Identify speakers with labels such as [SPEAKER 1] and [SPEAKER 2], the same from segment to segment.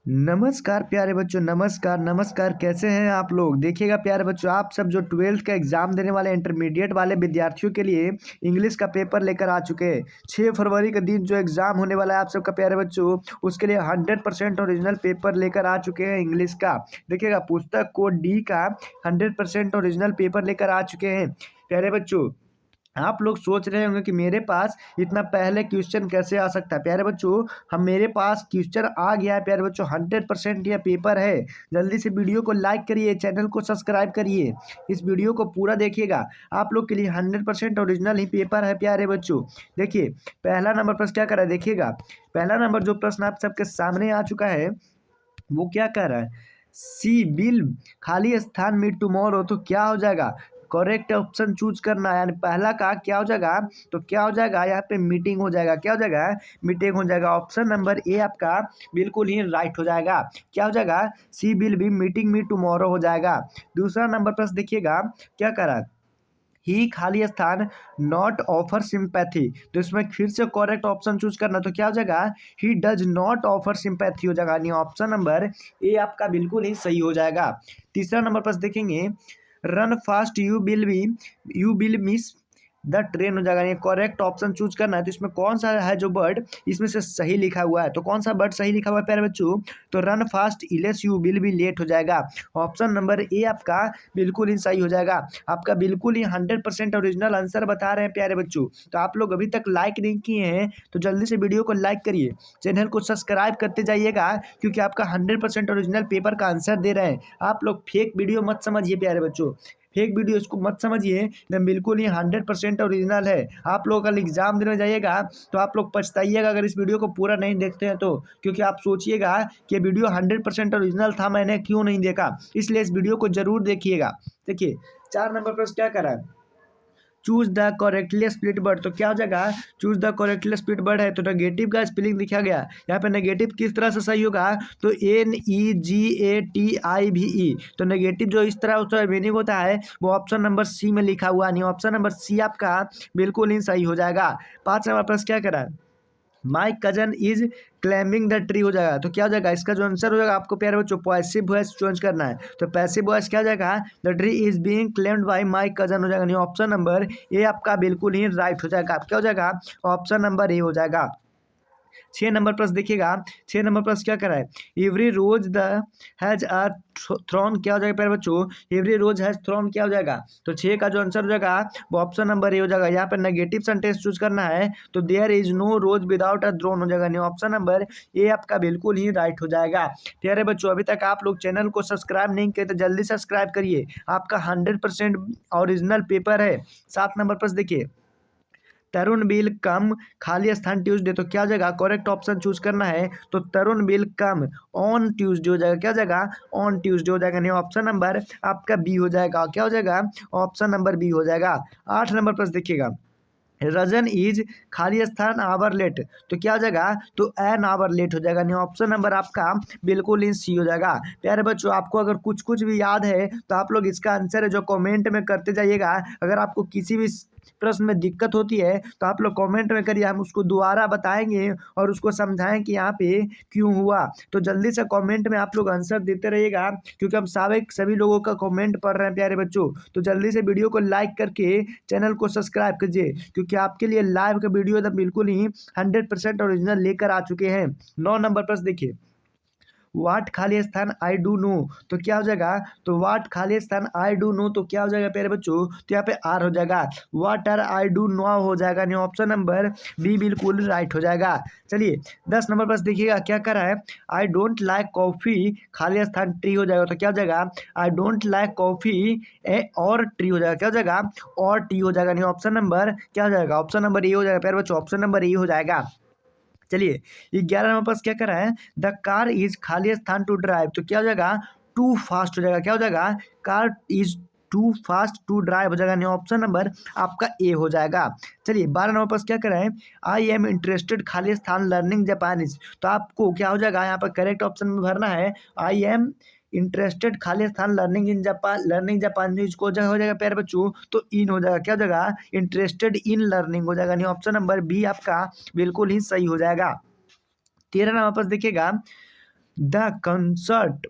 [SPEAKER 1] नमस्कार प्यारे बच्चों, नमस्कार नमस्कार। कैसे हैं आप लोग? देखिएगा प्यारे बच्चों, आप सब जो 12th का एग्जाम देने वाले इंटरमीडिएट वाले विद्यार्थियों के लिए इंग्लिश का पेपर लेकर आ चुके हैं। 6 फरवरी के दिन जो एग्जाम होने वाला है आप सबका प्यारे बच्चों, उसके लिए 100% ओरिजिनल पेपर लेकर आ चुके हैं इंग्लिश का। देखिएगा पुस्तक कोड डी का 100% ओरिजिनल पेपर लेकर आ चुके हैं प्यारे बच्चों। आप लोग सोच रहे होंगे कि मेरे पास इतना पहले क्वेश्चन कैसे आ सकता है। प्यारे बच्चों, हम मेरे पास क्वेश्चन आ गया है प्यारे बच्चों। 100% यह पेपर है। जल्दी से वीडियो को लाइक करिए, चैनल को सब्सक्राइब करिए, इस वीडियो को पूरा देखिएगा। आप लोग के लिए 100% ओरिजिनल ही पेपर है प्यारे बच्चों। देखिए पहला नंबर प्रश्न क्या कर रहा है, देखिएगा पहला नंबर जो प्रश्न आप सबके सामने आ चुका है वो क्या कह रहा है, सी बिल खाली स्थान में टुमारो, तो क्या हो जाएगा, करेक्ट ऑप्शन चूज करना है। यानी पहला का क्या हो जाएगा, तो क्या हो जाएगा यहाँ पे मीटिंग हो जाएगा। क्या हो जाएगा, मीटिंग हो जाएगा। ऑप्शन नंबर ए आपका बिल्कुल ही राइट हो जाएगा। क्या हो जाएगा, she will be meeting me tomorrow हो जाएगा। दूसरा नंबर प्रश्न देखिएगा क्या करा, ही खाली स्थान नॉट ऑफर सिंपैथी, तो इसमें फिर से करेक्ट ऑप्शन चूज करना, तो क्या हो जाएगा, he does not offer sympathy हो जाएगा। यानी ऑप्शन नंबर ए आपका बिल्कुल ही सही हो जाएगा। तीसरा नंबर पर देखेंगे, run fast you will miss the train हो जाएगा। ये करेक्ट ऑप्शन चूज करना है। तो इसमें कौन सा है जो वर्ड इसमें से सही लिखा हुआ है, तो कौन सा वर्ड सही लिखा हुआ है प्यारे बच्चों, तो run fast else you will be late हो जाएगा। ऑप्शन नंबर ए आपका बिल्कुल ही सही हो जाएगा। आपका बिल्कुल ही 100% ओरिजिनल आंसर बता रहे हैं प्यारे बच्चों। तो आप लोग अभी तक लाइक नहीं किए हैं तो जल्दी से वीडियो को लाइक करिए, चैनल को सब्सक्राइब करते जाइएगा, क्योंकि आपका 100% ओरिजिनल पेपर का आंसर दे रहे हैं। आप लोग फेक वीडियो मत समझिए प्यारे बच्चों, फेक वीडियो इसको मत समझिए, एकदम बिल्कुल ही 100% ओरिजिनल है। आप लोग कल एग्जाम देने जाइएगा तो आप लोग पछताइएगा अगर इस वीडियो को पूरा नहीं देखते हैं तो, क्योंकि आप सोचिएगा कि वीडियो 100% ओरिजिनल था, मैंने क्यों नहीं देखा। इसलिए इस वीडियो को जरूर देखिएगा। देखिए 4 नंबर पर क्या करा है, choose the correctly split word, तो क्या हो जाएगा, choose the correctly split word है तो नेगेटिव का स्पेलिंग लिखा गया। यहाँ पे नेगेटिव किस तरह से सही होगा, तो NEGATIVE, तो नेगेटिव जो इस तरह उसका मीनिंग होता है वो ऑप्शन नंबर सी में लिखा हुआ नहीं। ऑप्शन नंबर सी आपका बिल्कुल ही सही हो जाएगा। 5 नंबर प्रश्न क्या करा है, my cousin is climbing the tree हो जाएगा। तो क्या हो जाएगा, इसका जो आंसर हो जाएगा आपको प्यारे बच्चों पैसिव वॉइस चेंज करना है। तो पैसिव वॉइस क्या हो जाएगा, the tree is being claimed by my cousin हो जाएगा। नहीं, ऑप्शन नंबर ए आपका बिल्कुल ही राइट हो जाएगा। क्या हो जाएगा, ऑप्शन नंबर ए हो जाएगा। 6 नंबर प्रश्न देखिएगा, 6 नंबर प्रश्न क्या करा है, every rose the has a thorn, क्या हो जाएगा प्यारे बच्चों, एवरी रोज हैज थ्रोन क्या हो जाएगा, तो 6 का जो आंसर हो जाएगा वो ऑप्शन नंबर ए हो जाएगा। यहाँ पर नेगेटिव सेंटेंस चूज करना है तो there is no rose without a thorn हो जाएगा। नहीं, ऑप्शन नंबर ए आपका बिल्कुल ही राइट हो जाएगा। प्यारे बच्चों, अभी तक आप लोग चैनल को सब्सक्राइब नहीं किए तो जल्दी सब्सक्राइब करिए, आपका 100% ओरिजिनल पेपर है। 7 नंबर प्रश्न देखिए, तरुण बिल कम खाली स्थान ट्यूसडे, तो क्या हो जाएगा, करेक्ट ऑप्शन चूज करना है। तो तरुण बिल कम ऑन ट्यूसडे हो जाएगा। क्या हो जाएगा, ऑन ट्यूसडे हो जाएगा। नहीं, ऑप्शन नंबर आपका बी हो जाएगा। क्या हो जाएगा, ऑप्शन नंबर बी हो जाएगा। 8 नंबर प्रश्न देखिएगा, रजन इज खाली स्थान आवर लेट, तो क्या हो जाएगा, तो एन आवर लेट हो जाएगा। नहीं, ऑप्शन नंबर आपका बिल्कुल ही सी हो जाएगा। प्यारे बच्चों, आपको अगर कुछ कुछ भी याद है तो आप लोग इसका आंसर है जो कमेंट में करते जाइएगा। अगर आपको किसी भी प्रश्न में दिक्कत होती है तो आप लोग कमेंट में करिए, हम उसको दोबारा बताएंगे और उसको समझाएं कि यहाँ पे क्यों हुआ। तो जल्दी से कमेंट में आप लोग आंसर देते रहिएगा, क्योंकि हम सभी लोगों का कमेंट पढ़ रहे हैं प्यारे बच्चों। तो जल्दी से वीडियो को लाइक करके चैनल को सब्सक्राइब कीजिए, क्योंकि आपके लिए लाइव का वीडियो एकदम बिल्कुल ही 100% ओरिजिनल लेकर आ चुके हैं। 9 नंबर प्रश्न देखिए, वाट खाली स्थान आई डू नो, तो क्या हो जाएगा, तो वाट खाली स्थान आई डू नो, तो क्या हो जाएगा प्यारे बच्चों, तो यहाँ पे आर हो जाएगा, what are I do know हो जाएगा। नहीं, ऑप्शन नंबर बी बिल्कुल राइट हो जाएगा। चलिए 10 नंबर पर देखिएगा क्या कर रहा है, आई डोंट लाइक कॉफी खाली स्थान ट्री हो जाएगा। तो क्या हो जाएगा, आई डोंट लाइक कॉफी और ट्री हो जाएगा। क्या हो जाएगा, और टी हो जाएगा। नहीं, ऑप्शन नंबर क्या हो जाएगा, ऑप्शन नंबर ए हो जाएगा प्यारे बच्चों, ऑप्शन नंबर ए हो जाएगा। चलिए 11 नंबर पास क्या कर रहा है, द कार इज खाली स्थान टू ड्राइव, तो क्या हो जाएगा, टू फास्ट हो जाएगा। क्या हो जाएगा, car is too fast to drive हो जाएगा। नहीं, ऑप्शन नंबर आपका ए हो जाएगा। चलिए 12 नंबर पास क्या कर रहे हैं, आई एम इंटरेस्टेड खाली स्थान लर्निंग जापानीज, तो आपको क्या हो जाएगा, यहाँ पर करेक्ट ऑप्शन में भरना है, आई एम इंटरेस्टेड खाली स्थान लर्निंग जापानीज को हो जाएगा प्यारे बच्चों, तो इन हो जाएगा। क्या हो जाएगा, इंटरेस्टेड इन लर्निंग हो जाएगा। नहीं, ऑप्शन नंबर बी आपका बिल्कुल ही सही हो जाएगा। 13 नंबर पर देखिएगा, द कंसर्ट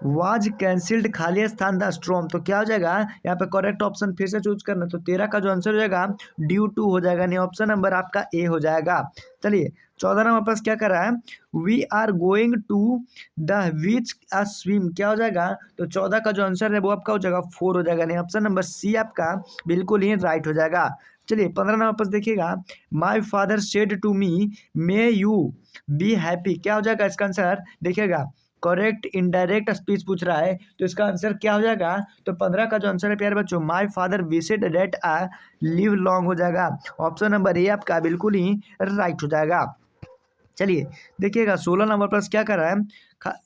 [SPEAKER 1] वाज कैंसिल्ड, खाली स्थान द स्ट्रॉम। तो क्या हो जाएगा यहाँ पे करेक्ट ऑप्शन फिर से चूज करना। तो 13 का जो आंसर हो जाएगा ड्यू टू हो जाएगा, नहीं ऑप्शन नंबर आपका ए हो जाएगा। चलिए 14 नंबर पास क्या कर रहा है, we are going to the beach a swim, क्या हो जाएगा। तो 14 का जो आंसर है वो आपका हो जाएगा 4 हो जाएगा, नहीं ऑप्शन नंबर सी आपका बिल्कुल ही राइट हो जाएगा। चलिए 15 नंबर पास देखिएगा, my father said to me may you be happy, क्या हो जाएगा इसका आंसर देखिएगा। करेक्ट इनडायरेक्ट स्पीच पूछ रहा है, तो इसका आंसर क्या हो जाएगा। तो 15 का जो आंसर है प्यारे बच्चों, my father wished that I live long हो जाएगा। ऑप्शन नंबर ए आपका बिल्कुल ही राइट हो जाएगा। चलिए देखिएगा 16 नंबर पर क्या कर रहा है,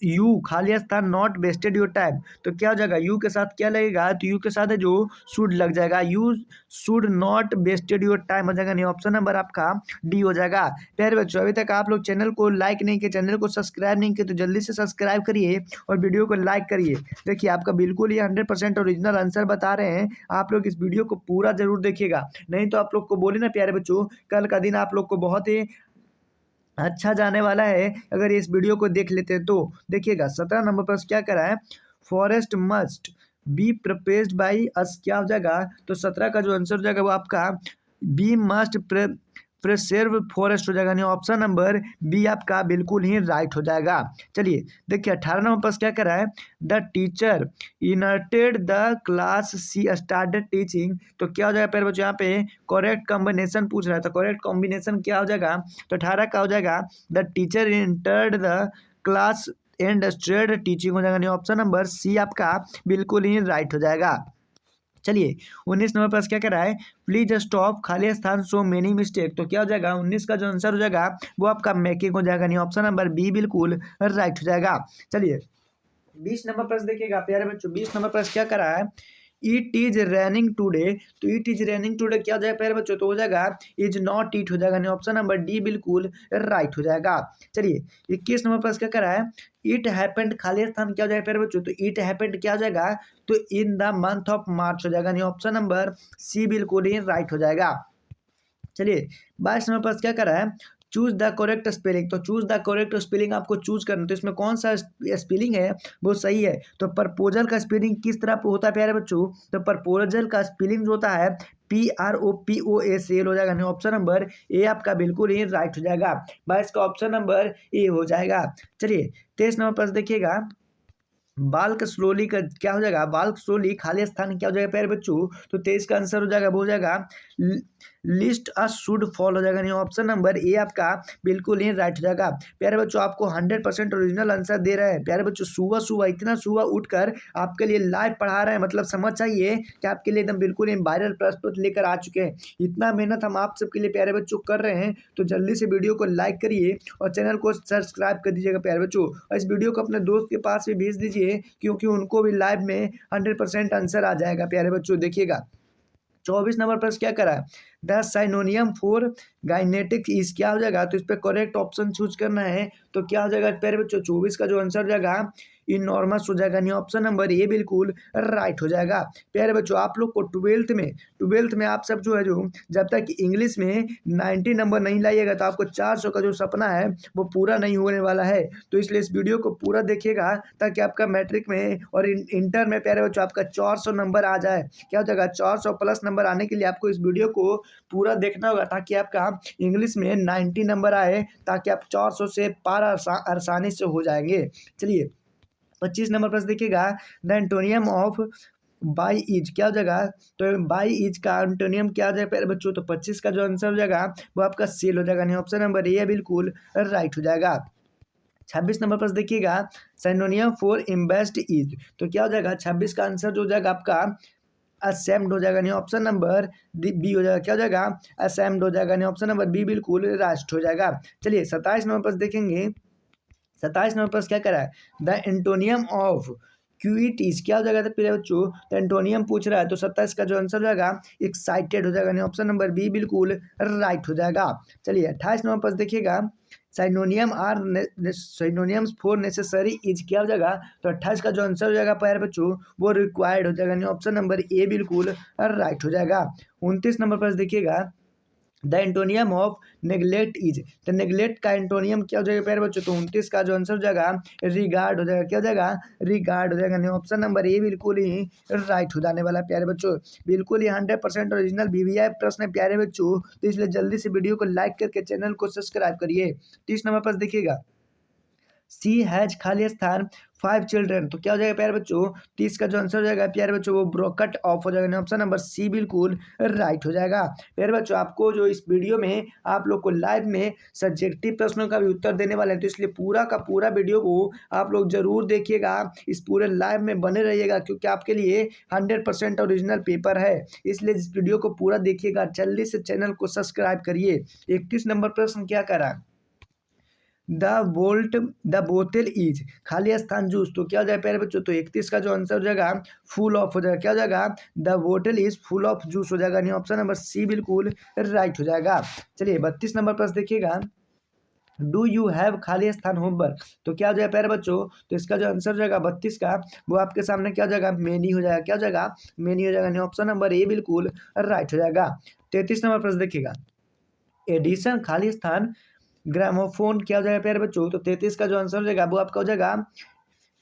[SPEAKER 1] यू खाली स्थान नॉट वेस्टेड योर टाइम। तो क्या हो जाएगा, यू के साथ क्या लगेगा, तो यू के साथ है जो शुड लग जाएगा, you should not wasted your time हो जाएगा, नहीं ऑप्शन नंबर आपका डी हो जाएगा। प्यारे बच्चों अभी तक आप लोग चैनल को लाइक नहीं किए, चैनल को सब्सक्राइब नहीं किए, तो जल्दी से सब्सक्राइब करिए और वीडियो को लाइक करिए। देखिए आपका बिल्कुल ये 100% ओरिजिनल आंसर बता रहे हैं, आप लोग इस वीडियो को पूरा जरूर देखिएगा, नहीं तो आप लोग को बोले ना प्यारे बच्चों, कल का दिन आप लोग को बहुत ही अच्छा जाने वाला है अगर इस वीडियो को देख लेते हैं। तो देखिएगा 17 नंबर पर क्या करा है, forest must be preserved by us, क्या हो जाएगा। तो 17 का जो आंसर हो जाएगा वो आपका बी मस्ट प्रिजर्व फॉरेस्ट हो जाएगा, नहीं ऑप्शन नंबर बी आपका बिल्कुल ही राइट हो जाएगा। चलिए देखिए 18 नंबर पर क्या करा है, the teacher entered the class she started teaching. तो क्या हो जाएगा प्यारे बच्चों, यहाँ पे करेक्ट कॉम्बिनेशन पूछ रहा है, तो करेक्ट कॉम्बिनेशन क्या हो जाएगा। तो 18 का हो जाएगा the teacher entered the class and started teaching हो जाएगा, नहीं ऑप्शन नंबर सी आपका बिल्कुल ही राइट हो जाएगा। चलिए 19 नंबर पर क्या कह रहा है, प्लीज स्टॉप खाली स्थान सो मेनी मिस्टेक। तो क्या हो जाएगा 19 का जो आंसर हो जाएगा वो आपका मेकिंग हो जाएगा, नहीं ऑप्शन नंबर बी बिल्कुल राइट हो जाएगा। चलिए 20 नंबर पर देखिएगा प्यारे बच्चों, 20 नंबर पर क्या करा है, इट इज रैनिंग टूडे। तो इट इज रैनिंग टूडे क्या हो जाएगा प्यारे बच्चों, तो हो जाएगा इज नॉट इट हो जाएगा, नहीं ऑप्शन नंबर डी बिल्कुल राइट हो जाएगा। चलिए 21 नंबर पर क्या करा है, इट हैपेंड खाली स्थान क्या हो जाएगा प्यारे बच्चों, तो इट हैपेंड क्या हो जाएगा, तो in the month of March हो जाएगा, नहीं ऑप्शन नंबर सी बिल्कुल ही राइट हो जाएगा। चलिए 22 नंबर पर क्या करा है, चूज द करेक्ट स्पेलिंग। तो चूज द करेक्ट स्पेलिंग आपको चूज करना, तो इसमें कौन सा स्पेलिंग है वो सही है। तो प्रपोजल का स्पेलिंग किस तरह होता है प्यारे बच्चों, तो प्रपोजल का स्पेलिंग जो होता है PROPOSL हो जाएगा, नहीं ऑप्शन नंबर ए आपका बिल्कुल ही राइट हो जाएगा। 22 का ऑप्शन नंबर ए हो जाएगा। चलिए 23 नंबर पर देखिएगा, बाल्क स्लोली का क्या हो जाएगा, बाल्क स्लोली खाली स्थान क्या हो जाएगा प्यारे बच्चों, तो 23 का आंसर हो जाएगा वो हो जाएगा लिस्ट अ शुड फॉल हो जाएगा, नहीं ऑप्शन नंबर ए आपका बिल्कुल ही राइट हो जाएगा। प्यारे बच्चों आपको 100% ओरिजिनल आंसर दे रहे हैं प्यारे बच्चों, सुबह सुबह इतना सुबह उठकर आपके लिए लाइव पढ़ा रहे हैं, मतलब समझ चाहिए कि आपके लिए एकदम बिल्कुल ही वायरल प्रश्न लेकर आ चुके हैं। इतना मेहनत हम आप सबके लिए प्यारे बच्चों कर रहे हैं, तो जल्दी से वीडियो को लाइक करिए और चैनल को सब्सक्राइब कर दीजिएगा प्यारे बच्चों, और इस वीडियो को अपने दोस्त के पास भी भेज दीजिए, क्योंकि उनको भी लाइव में 100% आंसर आ जाएगा प्यारे बच्चों। देखिएगा 24 नंबर पर क्या करा है, द साइनोनियम फॉर गाइनेटिक्स इज क्या हो जाएगा, तो इस पर करेक्ट ऑप्शन चूज करना है। तो क्या हो जाएगा प्यारे बच्चों, 24 का जो आंसर हो जाएगा इनॉर्मस हो जाएगा, नहीं ऑप्शन नंबर ए बिल्कुल राइट हो जाएगा। प्यारे बच्चों आप लोग को ट्वेल्थ में आप सब जो है जो जब तक इंग्लिश में 90 नंबर नहीं लाइएगा तो आपको 400 का जो सपना है वो पूरा नहीं होने वाला है। तो इसलिए इस वीडियो को पूरा देखिएगा ताकि आपका मैट्रिक में और इंटर में प्यारे बच्चों आपका 400 नंबर आ जाए। क्या हो जाएगा 400 प्लस नंबर आने के लिए आपको इस वीडियो को पूरा देखना होगा, ताकि आपका इंग्लिश में 90 नंबर आए, ताकि आप 400 से पार आसानी से हो जाएंगे। चलिए 25 नंबर पर देखिएगा, the antonym of by is क्या हो जाएगा, तो बाई इज का एंटोनियम क्या हो जाएगा प्यारे बच्चों, तो 25 का जो आंसर हो जाएगा वो आपका सेल हो जाएगा, नहीं ऑप्शन नंबर ए बिल्कुल राइट हो जाएगा। 26 नंबर पर देखिएगा, सिनोनियम फॉर इन्वेस्ट इज। तो क्या हो जाएगा 26 का आंसर जो हो जाएगा आपका असेम्ड हो जाएगा, नहीं ऑप्शन नंबर बी हो जाएगा। क्या हो जाएगा असेम्ड हो जाएगा, नहीं ऑप्शन नंबर बी बिल्कुल राइट हो जाएगा। चलिए 27 नंबर पर देखेंगे, 27 नंबर पर क्या करा है, द एंटोनियम ऑफ क्यूइटीज क्या हो जाएगा तो प्रिय बच्चों, तो एंटोनियम पूछ रहा है, तो 27 का जो आंसर हो जाएगा एक्साइटेड हो जाएगा, नहीं ऑप्शन नंबर बी बिल्कुल राइट हो जाएगा। चलिए 28 नंबर पर देखिएगा, साइनोनियम्स फॉर नेसेसरी इज क्या हो जाएगा, तो 28 का जो आंसर हो जाएगा प्यारे बच्चों वो रिक्वायर्ड हो जाएगा, नहीं ऑप्शन नंबर ए बिल्कुल राइट हो जाएगा। 29 नंबर पर देखिएगा, the antonym of neglect is, तो नेग्लेक्ट का एंटोनियम क्या हो जाएगा प्यारे बच्चों, तो 29 का जो आंसर हो जाएगा रिगार्ड हो जाएगा, क्या हो जाएगा रिगार्ड हो जाएगा। ऑप्शन नंबर ए बिल्कुल ही राइट हो जाने वाला है प्यारे बच्चों, बिल्कुल ही 100% ओरिजिनल वीवीआई प्रश्न है प्यारे बच्चों, तो इसलिए जल्दी से वीडियो को लाइक करके चैनल को सब्सक्राइब करिए। 30 नंबर पर देखिएगा, सी हैज खाली स्थान 5 चिल्ड्रन, तो क्या हो जाएगा प्यारे बच्चों, 30 का जो आंसर हो जाएगा प्यारे बच्चों वो ब्रोकट ऑफ हो जाएगा। ऑप्शन नंबर सी बिल्कुल राइट हो जाएगा। प्यारे बच्चों आपको जो इस वीडियो में आप लोग को लाइव में सब्जेक्टिव प्रश्नों का भी उत्तर देने वाले हैं, तो इसलिए पूरा का पूरा वीडियो को आप लोग जरूर देखिएगा, इस पूरे लाइव में बने रहिएगा, क्योंकि आपके लिए 100% ओरिजिनल पेपर है, इसलिए इस वीडियो को पूरा देखिएगा। जल्दी से चैनल को सब्सक्राइब करिए। 31 नंबर प्रश्न क्या करा, द बोतल इज खाली स्थान जूस, तो क्या हो जाएगा प्यारे बच्चों, तो 31 का जो आंसर हो जाएगा फुल ऑफ हो जाएगा, क्या हो जाएगा द बोतल इज फुल ऑफ जूस हो जाएगा। नहीं ऑप्शन नंबर सी बिल्कुल राइट हो जाएगा। चलिए 32 नंबर पर देखिएगा, डू यू हैव खाली स्थान होमवर्क, तो क्या हो जाएगा प्यारे बच्चों, तो इसका जो आंसर हो जाएगा 32 का वो आपके सामने क्या हो जाएगा मेनी हो जाएगा, क्या हो जाएगा मेनी हो जाएगा। नहीं ऑप्शन नंबर ए बिल्कुल राइट हो जाएगा। 33 नंबर पर देखिएगा, एडिशन खाली स्थान ग्रामोफोन क्या हो जाएगा प्यारे बच्चों, तो 33 का जो आंसर हो जाएगा वो आपका हो जाएगा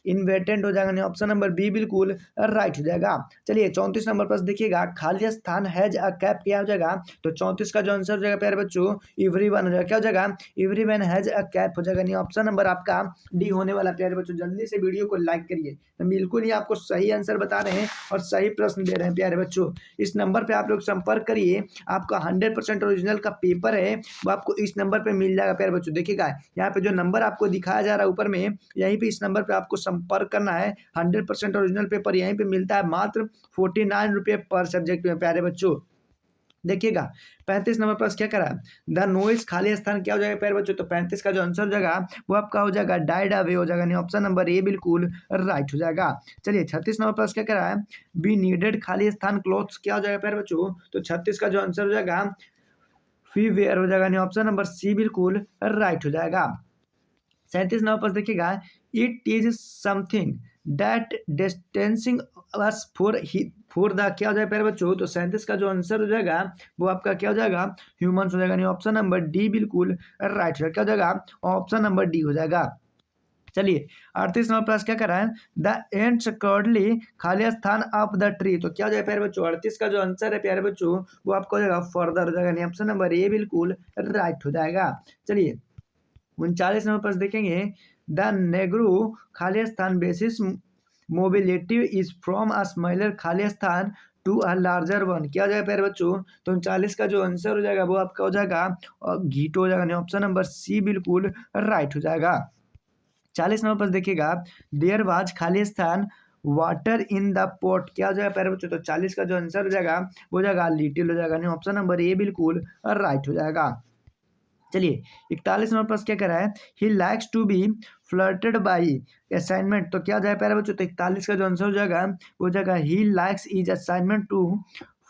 [SPEAKER 1] इन्वेटेंट हो जाएगा। नहीं ऑप्शन नंबर बी बिल्कुल राइट हो जाएगा। चलिए 34 नंबर पर देखिएगा, खाली स्थान हैज अ कैप क्या हो जाएगा, तो 34 का जो आंसर हो जाएगा प्यारे बच्चों एवरीवन हो जाएगा, क्या हो जाएगा एवरीवन हैज अ कैप हो जाएगा। नहीं ऑप्शन नंबर आपका डी होने वाला प्यारे बच्चों, जल्दी से वीडियो को लाइक करिए, तो बिल्कुल ही आपको सही आंसर बता रहे हैं और सही प्रश्न दे रहे हैं प्यारे बच्चों। इस नंबर पर आप लोग संपर्क करिए, आपका 100% ओरिजिनल का पेपर है वो आपको इस नंबर पर मिल जाएगा प्यारे बच्चों। देखिएगा यहाँ पे जो नंबर आपको दिखाया जा रहा है ऊपर में, यहीं पे इस नंबर पे आपको संपर्क करना है। 100% ओरिजिनल पेपर यहीं पे मिलता है मात्र 49 रुपये पर सब्जेक्ट में प्यारे बच्चों। देखिएगा 35 नंबर पर क्या करा, द नोइस खाली स्थान क्या हो जाएगा प्यारे बच्चों, तो 35 का जो आंसर हो जाएगा वो आपका हो जाएगा डाइड अवे हो जाएगा। नहीं ऑप्शन नंबर ए बिल्कुल राइट हो जाएगा। चलिए 36 नंबर पर क्या करा है, बी नीडेड खाली स्थान क्लॉथ्स क्या हो जाएगा प्यारे बच्चों, तो 36 का जो आंसर हो जाएगा फी वेयर हो जाएगा। नहीं ऑप्शन नंबर सी बिल्कुल राइट हो जाएगा। 37 नंबर पर देखिएगा, it is something that distancing us for the क्या हो जाएगा प्यारे बच्चों, तो 37 का जो आंसर हो जाएगा वो आपका क्या हो जाएगा ह्यूमंस हो जाएगा। नहीं ऑप्शन नंबर डी बिल्कुल राइट हो जाएगा, क्या हो जाएगा ऑप्शन नंबर डी हो जाएगा। चलिए 38 नंबर प्लस क्या कर रहा है, द एंड्स कर्डली खाली स्थान ऑफ द ट्री, तो क्या हो जाएगा प्यारे बच्चों 38 का जो आंसर है प्यारे बच्चों वो आपको हो जाएगा फर्दर हो जाएगा। नहीं ऑप्शन नंबर ए बिल्कुल राइट हो जाएगा। चलिए 39 नंबर पर देखेंगे, द नेग्रो खाली स्थान basis mobility is from a smaller खाली स्थान टू अ लार्जर वन, क्या हो जाएगा प्यारे बच्चों, तो 39 का जो आंसर हो जाएगा वो आपका हो जाएगा और घीटो हो जाएगा। नहीं ऑप्शन नंबर सी बिल्कुल राइट हो जाएगा। 40 नंबर पर देखिएगा, देयर वाज खाली स्थान वाटर इन द पोट, क्या हो जाएगा प्यारे बच्चों, तो 40 का जो आंसर हो जाएगा वो हो जाएगा लिटिल हो जाएगा। नहीं ऑप्शन नंबर ए बिल्कुल राइट हो जाएगा। चलिए 41 नंबर पर क्या कह रहा है, he likes to be flirted by assignment, तो क्या हो जाएगा प्यारे बच्चों, तो 41 का जो आंसर हो जाएगा वो हो जाएगा he likes is assignment to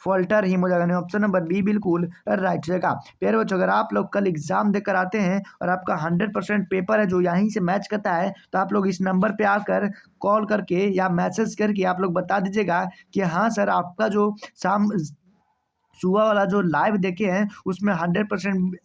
[SPEAKER 1] falter him हो जाएगा। नहीं ऑप्शन नंबर बी बिल्कुल राइट हो जाएगा। प्यारे बच्चों अगर आप लोग कल एग्जाम देकर आते हैं और आपका 100% पेपर है जो यहीं से मैच करता है, तो आप लोग इस नंबर पे आकर कॉल करके या मैसेज करके आप लोग बता दीजिएगा कि हाँ सर आपका जो शाम सुबह वाला जो लाइव देखे हैं उसमें 100%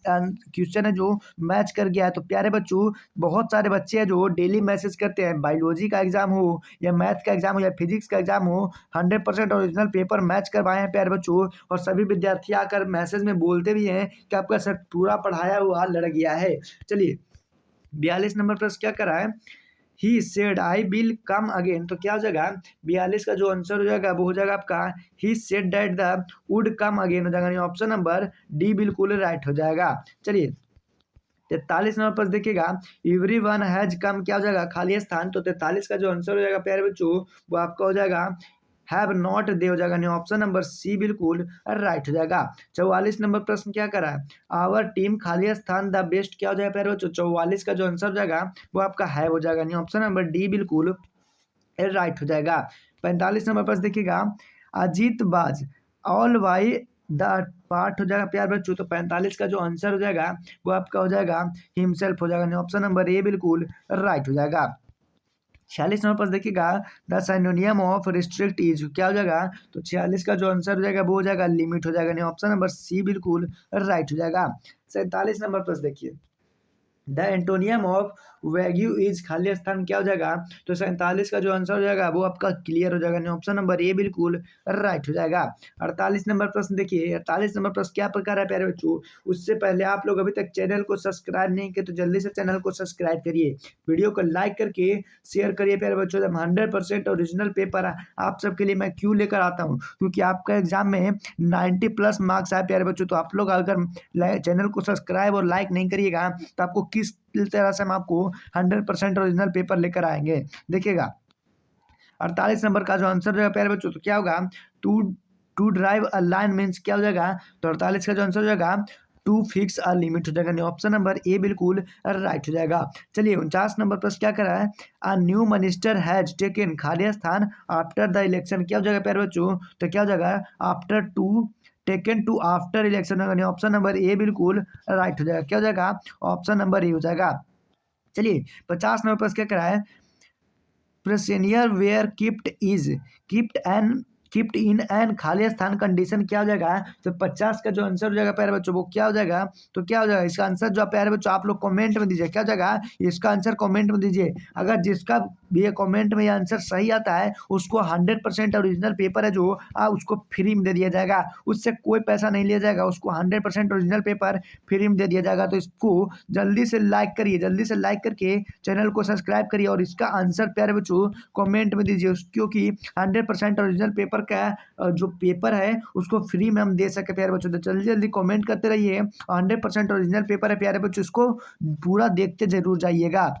[SPEAKER 1] क्वेश्चन है जो मैच कर गया है। तो प्यारे बच्चों बहुत सारे बच्चे हैं जो डेली मैसेज करते हैं, बायोलॉजी का एग्जाम हो या मैथ का एग्जाम हो या फिजिक्स का एग्जाम हो, 100% ओरिजिनल पेपर मैच करवाए हैं प्यारे बच्चों। और सभी विद्यार्थी आकर मैसेज में बोलते भी हैं कि आपका सर पूरा पढ़ाया हुआ लड़ गया है। चलिए 42 नंबर पर क्या करा है, he said I will come again, तो क्या हो जाएगा 42 का जो आंसर हो जाएगा वो हो जाएगा आपका he said that the would come again हो जाएगा। ऑप्शन नंबर डी बिल्कुल राइट हो जाएगा। चलिए 43 नंबर पर देखिएगा, एवरी वन हैज कम क्या हो जाएगा खाली स्थान, तो 43 का जो आंसर हो जाएगा प्यारे बच्चों वो आपका हो जाएगा हैव नॉट दे हो जाएगा। नहीं ऑप्शन नंबर सी बिल्कुल राइट हो जाएगा। 44 नंबर प्रश्न क्या करा है, आवर टीम खाली स्थान द बेस्ट क्या हो जाएगा प्यारे बच्चों, 44 का जो आंसर हो जाएगा वो आपका है हो जाएगा। नहीं ऑप्शन नंबर डी बिल्कुल राइट हो जाएगा। 45 नंबर पर देखिएगा, अजीत बाज ऑल वाई द पार्ट हो जाएगा प्यार बच्चों, तो 45 का जो आंसर हो जाएगा वो आपका हो जाएगा हिमसेल्फ हो जाएगा। नहीं ऑप्शन नंबर ए बिल्कुल राइट हो जाएगा। 46 नंबर पर देखिएगा, द सिनोनियम ऑफ रिस्ट्रिक्ट इज क्या हो जाएगा, तो 46 का जो आंसर हो जाएगा वो हो जाएगा लिमिट हो जाएगा, यानी ऑप्शन नंबर सी बिल्कुल राइट हो जाएगा। 47 नंबर पर देखिए, the antonym of wagyu is खाली स्थान क्या हो जाएगा, तो 47 का जो आंसर हो जाएगा वो आपका क्लियर हो जाएगा, ऑप्शन नंबर ए बिल्कुल राइट हो जाएगा। 48 नंबर प्रश्न देखिए, 48 नंबर प्रश्न क्या प्रकार है प्यारे बच्चों, उससे पहले आप लोग अभी तक चैनल को सब्सक्राइब नहीं किए तो जल्दी से चैनल को सब्सक्राइब करिए, वीडियो को लाइक करके शेयर करिए प्यारे बच्चों। 100% ओरिजिनल पेपर आप सबके लिए मैं क्यों लेकर आता हूँ, क्योंकि आपका एग्जाम में 90+ मार्क्स आए प्यारे बच्चों, तो आप लोग अगर चैनल को सब्सक्राइब और लाइक नहीं करिएगा तो आपको किस तरह से हम आपको 100% ओरिजिनल पेपर लेकर आएंगे। देखिएगा 48 नंबर का जो आंसर रहेगा प्यारे बच्चों, तो क्या होगा, to to drive a line means क्या हो जाएगा, तो 48 का जो आंसर हो जाएगा टू फिक्स अ लिमिट हो जाएगा, ऑप्शन नंबर ए बिल्कुल राइट हो जाएगा। चलिए 49 नंबर पर क्या करा है, a new minister has taken खाली स्थान आफ्टर द इलेक्शन क्या हो जाएगा प्यारे बच्चों, तो क्या हो जाएगा after to taken to after election होगा, ऑप्शन नंबर ए बिल्कुल राइट हो जाएगा, क्या हो जाएगा, ऑप्शन नंबर ए हो जाएगा। चलिए 50 नंबर पर क्या करा है, प्रेसेनियर वेयर किप्ट इन एन खाली स्थान कंडीशन क्या हो जाएगा, तो 50 का जो आंसर हो जाएगा प्यारे बच्चों वो क्या हो जाएगा, तो क्या हो जाएगा इसका आंसर, जो प्यारे बच्चों आप लोग कमेंट में दीजिए, क्या हो जाएगा इसका आंसर कमेंट में दीजिए। अगर जिसका भी कमेंट में ये आंसर सही आता है उसको 100% ओरिजिनल पेपर है जो उसको फ्री में दे दिया जाएगा, उससे कोई पैसा नहीं लिया जाएगा, उसको 100% ओरिजिनल पेपर फ्री में दे दिया जाएगा। तो इसको जल्दी से लाइक करिए, जल्दी से लाइक करके चैनल को सब्सक्राइब करिए और इसका आंसर प्यारे बच्चों कमेंट में दीजिए, क्योंकि 100% ओरिजिनल पेपर का जो पेपर है उसको फ्री में हम दे सके प्यारे बच्चों। तो जल्दी जल्दी कमेंट करते रहिए, 100% ओरिजिनल पेपर है प्यारे बच्चों, इसको पूरा देखते जरूर जाइएगा।